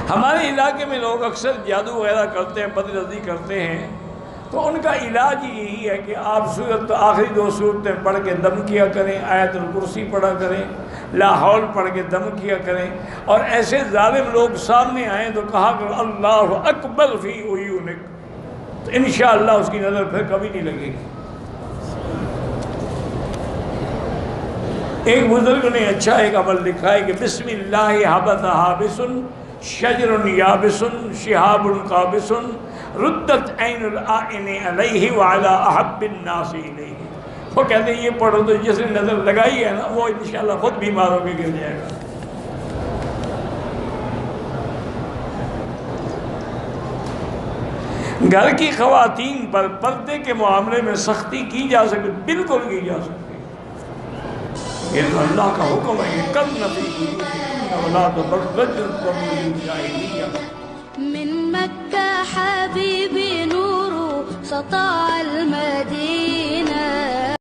ہمارے علاقے میں لوگ اکثر جادو وغیرہ کرتے ہیں، بد نظری کرتے ہیں، تو ان کا علاج یہی ہے کہ آپ آخری 2 صورتیں پڑھ کے دم کیا کریں، آیت الکرسی پڑھا کریں، لا حول پڑھ کے دم کیا کریں، اور ایسے ظالم لوگ سامنے آئیں تو کہا کہ اللہ اکبر فی عیونک، تو انشاءاللہ اس کی نظر پھر کبھی نہیں لگے گی۔ ایک بزرگ نے اچھا ایک عمل لکھا ہے کہ بسم اللہ حبت حابس شجر یابس شہاب قابس ردت عین العائن علیہ وعلی احب الناس الیہ۔ وہ کہتے ہیں یہ پڑھو تو جس نے نظر لگائی ہے نا وہ انشاءاللہ خود بیمار ہو کے گر جائے گا۔ گھر کی خواتین پر پردے کے معاملے میں سختی کی جا سکتی، بالکل کی جا سکتی، یہ تو اللہ کا حکم ہے کہ کرن فی بیوتکن ولا تبرجن تبرج الجاہلیہ۔ من مکہ حبیبی نور سطع المدینہ